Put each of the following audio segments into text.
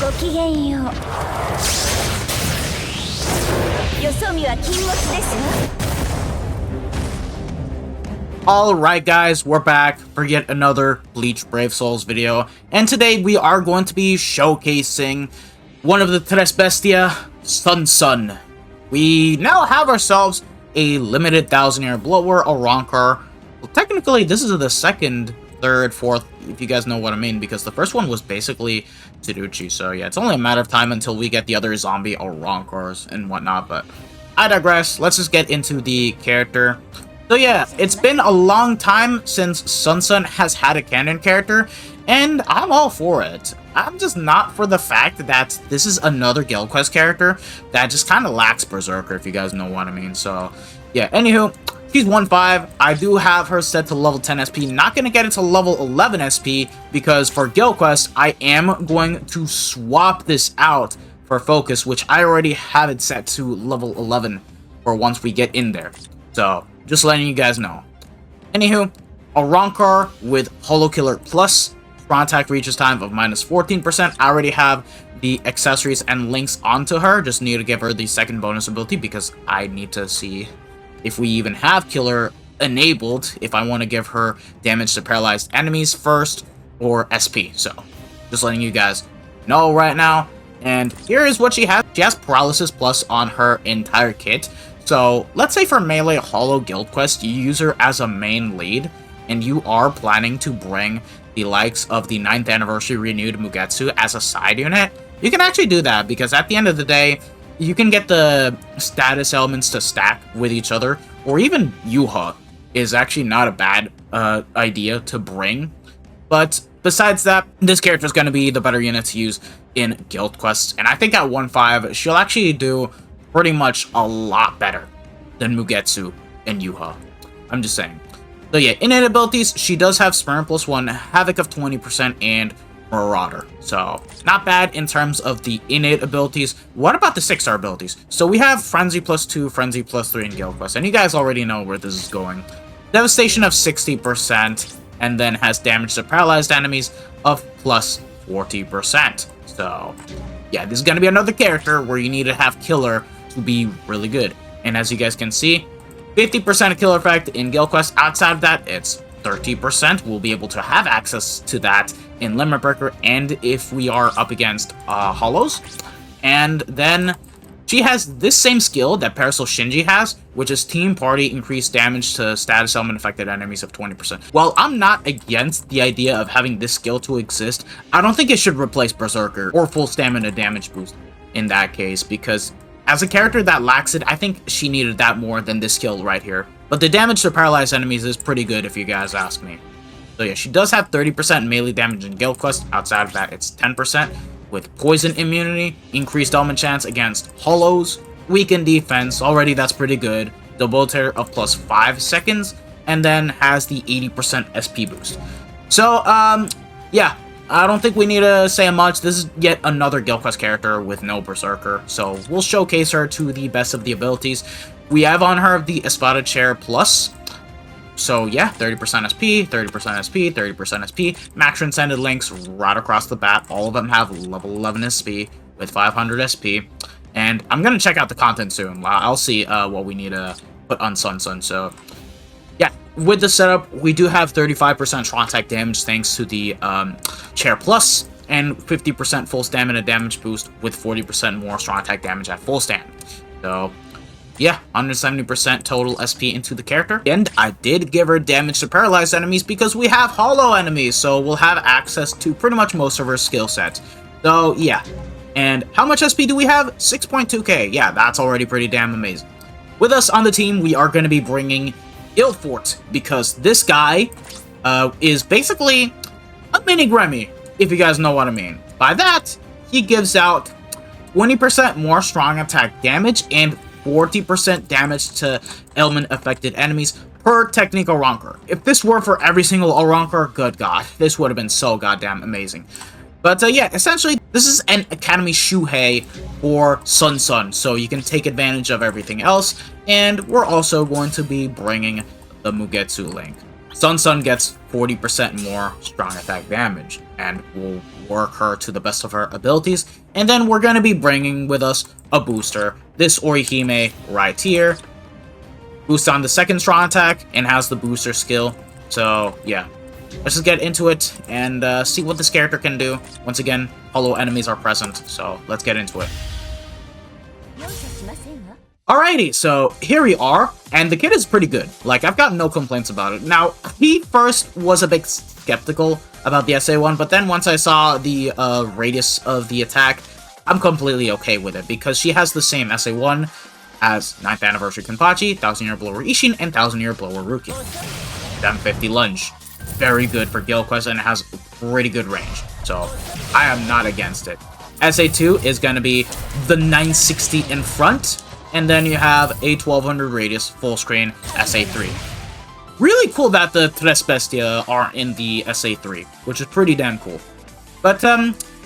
ごきげんよう。よそ見は禁物ですわ。Alright guys, we're back for yet another Bleach Brave Souls video, and today we are going to be showcasing one of the Tres Bestia, Sun. We now have ourselves a limited 1000-year blower, a Ronker. Well, technically this is the second, third, fourth, if you guys know what I mean, because the first one was basically Tsuruchi, so yeah, it's only a matter of time until we get the other zombie or Ronkers and whatnot, but I digress. Let's just get into the character. So yeah, it's been a long time since Sun has had a canon character, and I'm all for it. I'm just not for the fact that this is another Guild Quest character that just kind of lacks Berserker, if you guys know what I mean. So yeah, anywho, she's 1-5. I do have her set to level 10 SP. Not going to get it to level 11 SP, because for Guild Quest, I am going to swap this out for Focus, which I already have it set to level 11 for once we get in there. So just letting you guys know. Anywho, a Ronker with Holo Killer Plus, strong attack reaches time of -14%. I already have the accessories and links onto her. Just need to give her the second bonus ability because I need to see if we even have Killer enabled, if I want to give her damage to paralyzed enemies first or SP. So just letting you guys know right now. And here is what she has. She has Paralysis Plus on her entire kit. So, let's say for Melee Holo Guild Quest, you use her as a main lead, and you are planning to bring the likes of the 9th Anniversary Renewed Mugetsu as a side unit. You can actually do that, because at the end of the day, you can get the status elements to stack with each other, or even Yuha is actually not a bad idea to bring. But besides that, this character is going to be the better unit to use in Guild Quests, and I think at 1-5, she'll actually do pretty much a lot better than Mugetsu and Yuha. I'm just saying. So yeah, innate abilities, she does have Sprint +1, Havoc of 20%, and Marauder. So, not bad in terms of the innate abilities. What about the 6-star abilities? So we have Frenzy +2, Frenzy +3 in Guild Quest, and you guys already know where this is going. Devastation of 60%, and then has damage to paralyzed enemies of +40%. So, yeah, this is going to be another character where you need to have Killer to be really good. And as you guys can see, 50% of killer effect in Guild Quest. Outside of that, it's 30%. We'll be able to have access to that in Limit Breaker and if we are up against Holos. And then she has this same skill that Parasol Shinji has, which is Team Party increased damage to status element affected enemies of 20%. While I'm not against the idea of having this skill to exist, I don't think it should replace Berserker or full stamina damage boost in that case, because as a character that lacks it, I think she needed that more than this skill right here. But the damage to paralyzed enemies is pretty good if you guys ask me. So yeah, she does have 30% melee damage in Guild Quest. Outside of that, it's 10%. With poison immunity, increased element chance against Holos, weakened defense, already that's pretty good. Double tear of +5 seconds, and then has the 80% SP boost. So, yeah. I don't think we need to say much. This is yet another Guild Quest character with no Berserker, so we'll showcase her to the best of the abilities. We have on her the Espada Chair Plus, so yeah, 30% SP, 30% SP, 30% SP, max transcended links right across the bat. All of them have level 11 SP with 500 SP, and I'm going to check out the content soon. I'll see what we need to put on Sun, so yeah. With the setup, we do have 35% strong attack damage thanks to the Chair Plus, and 50% full stamina damage boost with 40% more strong attack damage at full stand. So, yeah, 170% total SP into the character. And I did give her damage to paralyzed enemies because we have Holo enemies, so we'll have access to pretty much most of her skill sets. So, yeah. And how much SP do we have? 6.2k. Yeah, that's already pretty damn amazing. With us on the team, we are going to be bringing Ilfort, because this guy is basically a mini Grammy, if you guys know what I mean. By that, he gives out 20% more strong attack damage and 40% damage to element affected enemies per technical Ronker. If this were for every single Ronker, good god, this would have been so goddamn amazing. But yeah, essentially, this is an Academy Shuhei for Sun, so you can take advantage of everything else. And we're also going to be bringing the Mugetsu link. Sun gets 40% more strong attack damage, and we'll work her to the best of her abilities. And then we're going to be bringing with us a booster. This Orihime right here. Boosts on the second strong attack and has the booster skill. So, yeah. Let's just get into it and see what this character can do. Once again, hollow enemies are present, so let's get into it. Alrighty, so here we are, and the kid is pretty good. Like, I've got no complaints about it. Now, he first was a bit skeptical about the SA1, but then once I saw the radius of the attack, I'm completely okay with it, because she has the same SA1 as 9th Anniversary Kenpachi, 1000-Year Blower Ishin, and 1000-Year Blower Ruki. 750 Lunge. Very good for Guild Quest, and it has pretty good range, so I am not against it. SA2 is going to be the 960 in front, and then you have a 1200 radius full screen SA3. Really cool that the Tres Bestia are in the SA3, which is pretty damn cool. But,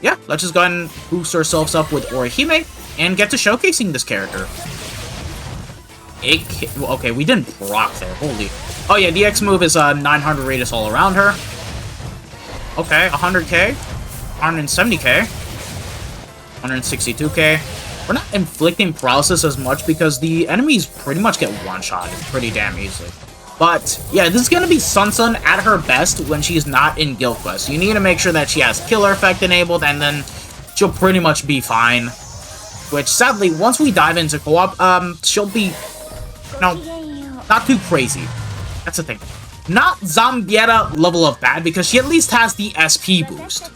yeah, let's just go ahead and boost ourselves up with Orihime and get to showcasing this character. Okay, we didn't proc there, holy. Oh yeah, the X move is 900 radius all around her. Okay, 100k, 170k, 162k. We're not inflicting paralysis as much because the enemies pretty much get one-shotted pretty damn easily. But, yeah, this is going to be Sun at her best when she's not in Guild Quest. You need to make sure that she has Killer Effect enabled, and then she'll pretty much be fine. Which, sadly, once we dive into co-op, she'll be, you know, not too crazy. That's the thing. Not Zambietta level of bad, because she at least has the SP boost.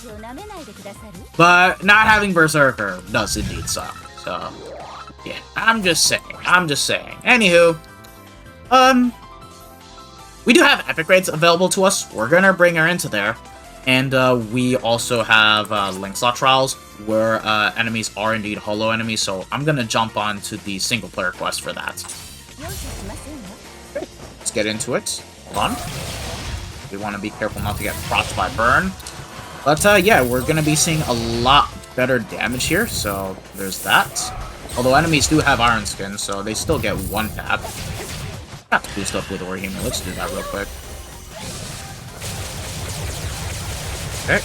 But not having Berserker does indeed suck. So, yeah, I'm just saying. Anywho, we do have epic raids available to us. We're gonna bring her into there. And we also have link slot trials, where enemies are indeed hollow enemies. So I'm gonna jump on to the single player quest for that. Okay, let's get into it. Hold on. We want to be careful not to get procced by burn. But yeah, we're gonna be seeing a lot better damage here, so there's that. Although enemies do have Iron Skin, so they still get one tap. Have to boost up with Orihime. Let's do that real quick. Okay.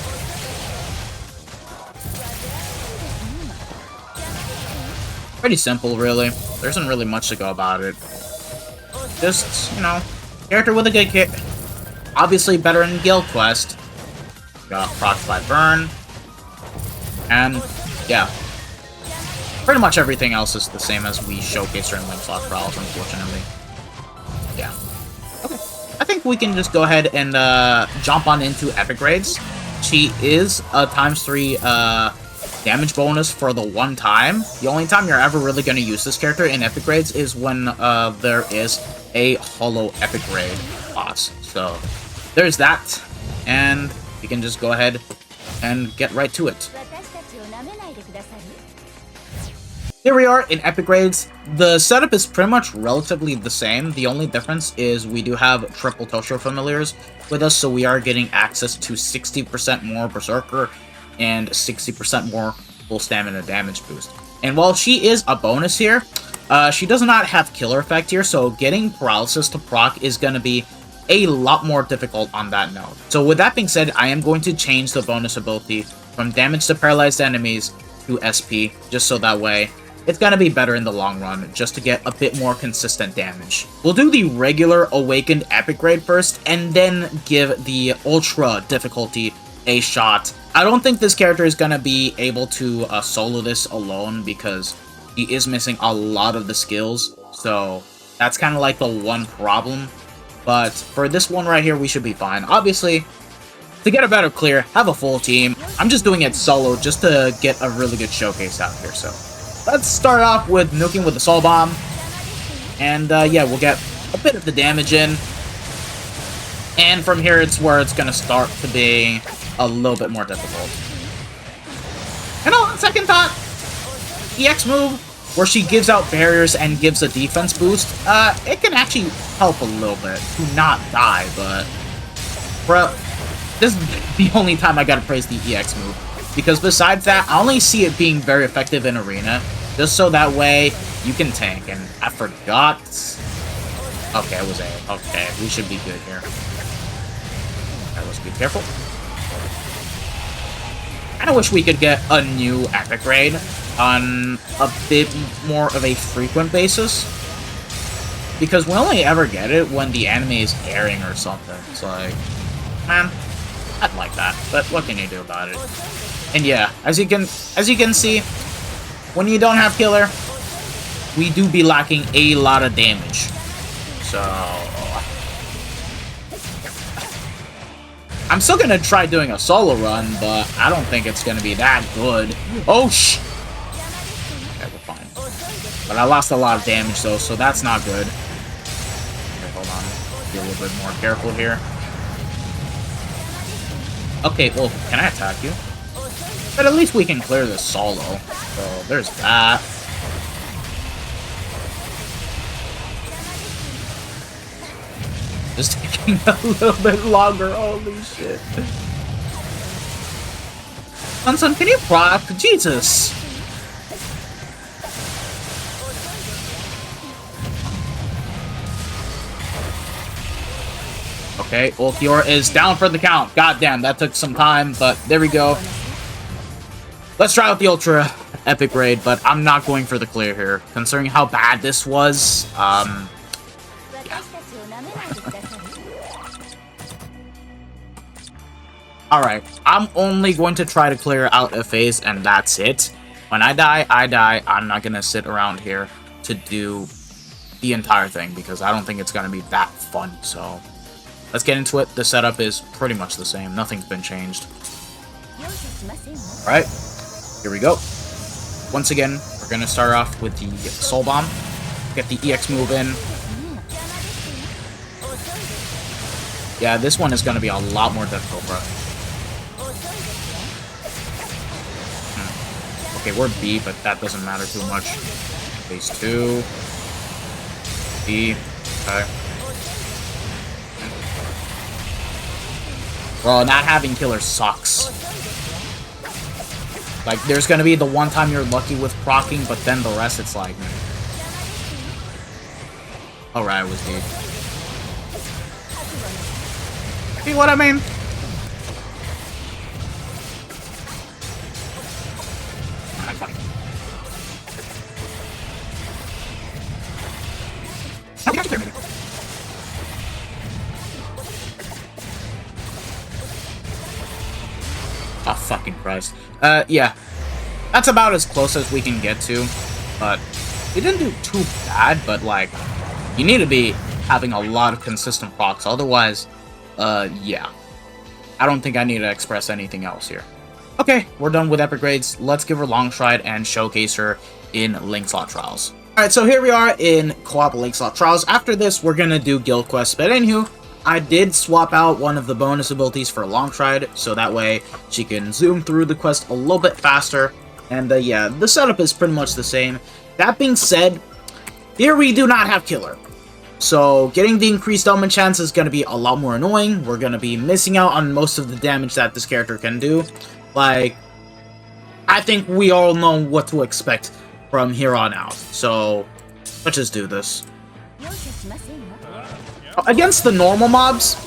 Pretty simple, really. There isn't really much to go about it. Just, you know, character with a good kit. Obviously better in Guild Quest. Got procced by burn. And, yeah. Pretty much everything else is the same as we showcased her in Link Slot Trials, unfortunately. Yeah. Okay. I think we can just go ahead and jump on into epic raids. She is a ×3 damage bonus for the one time. The only time you're ever really going to use this character in epic raids is when there is a hollow epic raid boss. So there's that, and you can just go ahead and get right to it. Here we are in epic raids. The setup is pretty much relatively the same. The only difference is we do have triple Tosho familiars with us, so we are getting access to 60% more Berserker and 60% more full stamina damage boost. And while she is a bonus here, she does not have Killer Effect here, so getting Paralysis to proc is going to be a lot more difficult on that note. So with that being said, I am going to change the bonus ability from damage to paralyzed enemies to SP, just so that way it's gonna be better in the long run, just to get a bit more consistent damage. We'll do the regular Awakened Epic Raid first, and then give the Ultra difficulty a shot. I don't think this character is gonna be able to solo this alone, because he is missing a lot of the skills, so that's kind of like the one problem. But for this one right here, we should be fine. Obviously, to get a better clear, have a full team. I'm just doing it solo just to get a really good showcase out here, so let's start off with nuking with the Soul Bomb. And, yeah, we'll get a bit of the damage in. And from here, it's where it's going to start to be a little bit more difficult. And on second thought, EX move, where she gives out barriers and gives a defense boost, it can actually help a little bit to not die, but bro, this is the only time I gotta praise the EX move. Because besides that, I only see it being very effective in Arena, just so that way you can tank. And I forgot. Okay, it was A. Okay, we should be good here. Alright, let's be careful. kinda wish we could get a new epic raid on a bit more of a frequent basis. Because we only ever get it when the anime is airing or something. It's like, man, I'd like that, but what can you do about it? And yeah, as you can see, when you don't have killer, we do be lacking a lot of damage. So I'm still gonna try doing a solo run, but I don't think it's gonna be that good. Oh okay, we're fine. But I lost a lot of damage though, so that's not good. Okay, hold on. Be a little bit more careful here. Okay, well, can I attack you? But at least we can clear this solo. So there's that. Just taking a little bit longer. Holy shit. Son, can you proc? Jesus. Okay, Ulquiorra is down for the count. God damn, that took some time, but there we go. Let's try out the Ultra Epic Raid, but I'm not going for the clear here. Considering how bad this was, yeah. Alright, I'm only going to try to clear out a phase, and that's it. When I die, I die. I'm not going to sit around here to do the entire thing, because I don't think it's going to be that fun, so... Let's get into it. The setup is pretty much the same. Nothing's been changed. Alright, here we go. Once again, we're going to start off with the Soul Bomb. Get the EX move in. Yeah, this one is going to be a lot more difficult, bro. Okay, we're B, but that doesn't matter too much. Phase 2. B. Okay. Bro, not having killer sucks. Like, there's gonna be the one time you're lucky with proccing, but then the rest it's like... Alright, I was dead. See what I mean? Oh, fucking Christ. Yeah. That's about as close as we can get to. But we didn't do too bad, but, like, you need to be having a lot of consistent procs. Otherwise, yeah. I don't think I need to express anything else here. Okay, we're done with epic grades. Let's give her long stride and showcase her in Link Slot Trials. Alright, so here we are in co-op Link Slot Trials. After this, we're gonna do guild quests. But anywho, I did swap out one of the bonus abilities for long stride, so that way she can zoom through the quest a little bit faster. And yeah, the setup is pretty much the same. That being said, here we do not have killer. So getting the increased element chance is going to be a lot more annoying. We're going to be missing out on most of the damage that this character can do. Like, I think we all know what to expect from here on out. So, let's just do this. Against the normal mobs,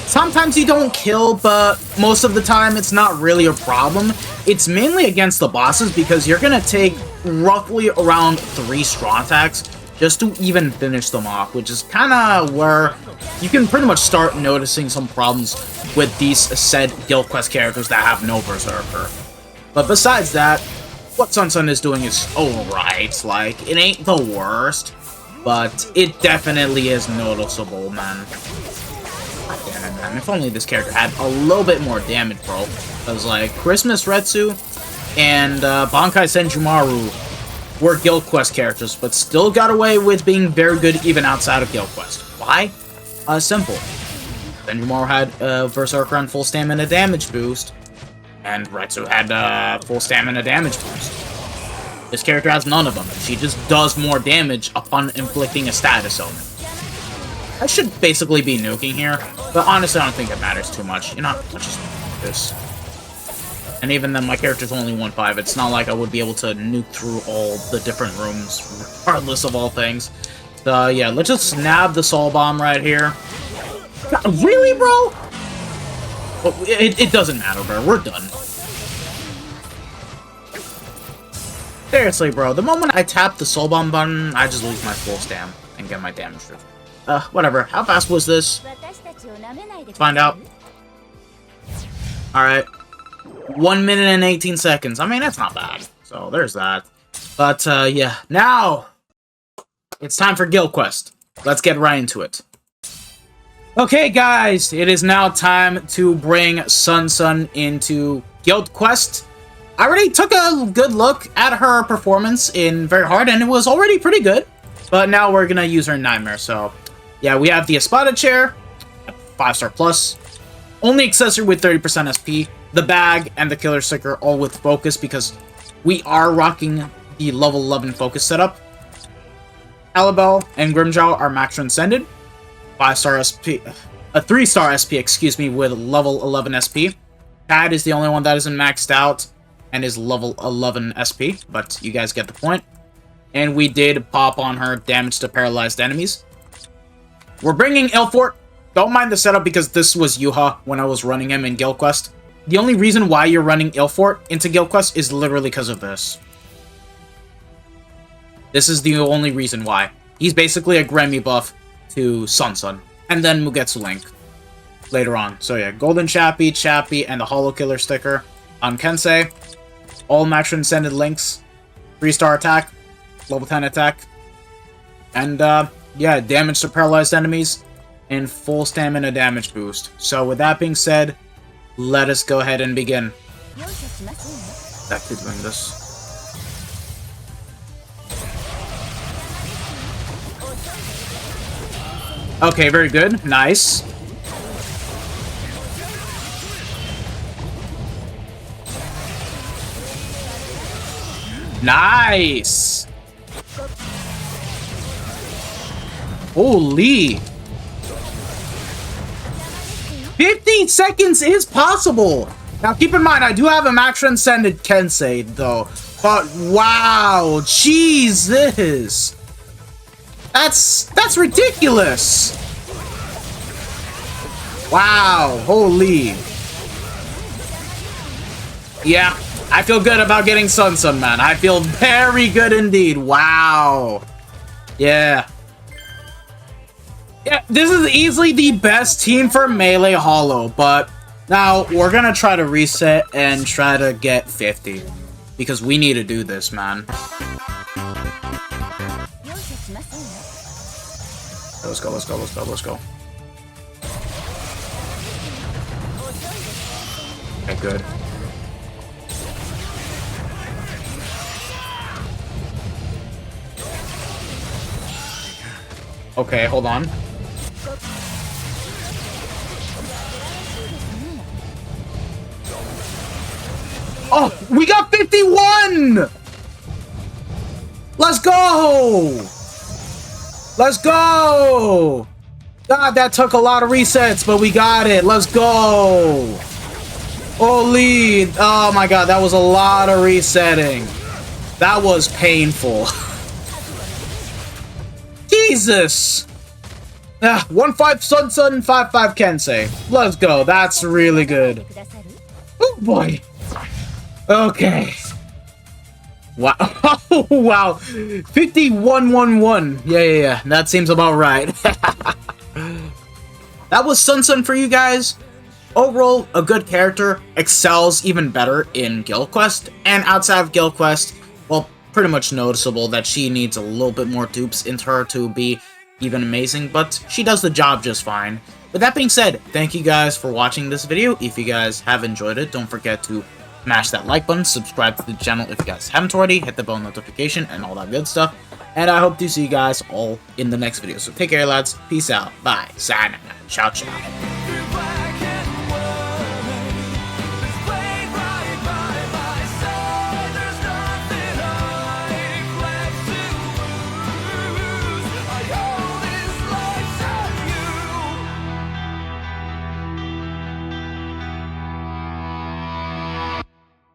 sometimes you don't kill, but most of the time it's not really a problem. It's mainly against the bosses because you're going to take roughly around 3 strong attacks just to even finish them off, which is kind of where you can pretty much start noticing some problems with these said guild quest characters that have no berserker. But besides that, what Sun is doing is alright. Like, it ain't the worst, but it definitely is noticeable, man. God damn it, man. If only this character had a little bit more damage, bro. Because, like, Christmas Retsu and Bankai Senjumaru were guild quest characters, but still got away with being very good even outside of guild quest. Why? Simple. Senjumaru had Berserker and full stamina damage boost, and Retsu had full stamina damage boost. This character has none of them. She just does more damage upon inflicting a status element. I should basically be nuking here, but honestly I don't think it matters too much. You know, let's just nuke this. And even then, my character's only 1-5. It's not like I would be able to nuke through all the different rooms, regardless of all things. So, yeah, let's just snap the Soul Bomb right here. God, really, bro? Well, it doesn't matter, bro. We're done. Seriously, bro, the moment I tap the soul bomb button, I just lose my full stam and get my damage through. Whatever. How fast was this? Let's find out. Alright. 1 minute and 18 seconds. I mean, that's not bad. So, there's that. But, yeah. Now, it's time for Guild Quest. Let's get right into it. Okay, guys. It is now time to bring Sun into Guild Quest. I already took a good look at her performance in Very Hard, and it was already pretty good. But now we're gonna use her Nightmare, so... Yeah, we have the Espada chair, 5-star plus. Only accessory with 30% SP. The bag and the killer sticker all with focus because we are rocking the level 11 focus setup. Alabel and Grimjow are max transcended. 5-star SP, a 3-star SP, excuse me, with level 11 SP. Pad is the only one that isn't maxed out and is level 11 SP, but you guys get the point. And we did pop on her damage to paralyzed enemies. We're bringing Ilfort. Don't mind the setup because this was Yuha when I was running him in Guild Quest. The only reason why you're running Ilfort into Guild Quest is literally because of this. This is the only reason why. He's basically a Grammy buff to Sun, and then Mugetsu Link later on. So yeah, Golden Chappie, and the Hollow Killer sticker on Kensei. All max transcended links. 3-star attack, level 10 attack, and yeah, damage to paralyzed enemies, and full stamina damage boost. So with that being said, let us go ahead and begin. Back to doing this. Okay, very good. Nice. Nice! Holy! 15 seconds is possible! Now keep in mind, I do have a max transcended Kensei, though. But wow! Jesus! That's ridiculous! Wow! Holy! Yeah, I feel good about getting Sun, man. I feel very good indeed. Wow. Yeah. Yeah, this is easily the best team for Melee Hollow, but now we're gonna try to reset and try to get 50. Because we need to do this, man. Let's go, let's go, let's go, let's go. Okay, good. Okay, hold on. Oh, we got 51! Let's go! Let's go! God, that took a lot of resets, but we got it. Let's go! Holy! Oh my god, that was a lot of resetting. That was painful. Jesus! 1-5 Sun, 5-5 Kensei. Let's go. That's really good. Oh boy. Okay. Wow. Oh, wow. 51-1-1. Yeah. That seems about right. That was Sun for you guys. Overall, a good character. Excels even better in Guild Quest. And outside of Guild Quest, well, pretty much noticeable that she needs a little bit more dupes into her to be even amazing, but she does the job just fine. With that being said, thank you guys for watching this video. If you guys have enjoyed it, don't forget to smash that like button, subscribe to the channel if you guys haven't already, hit the bell notification, and all that good stuff. And I hope to see you guys all in the next video. So take care, lads. Peace out. Bye. Sayonara. Ciao, ciao.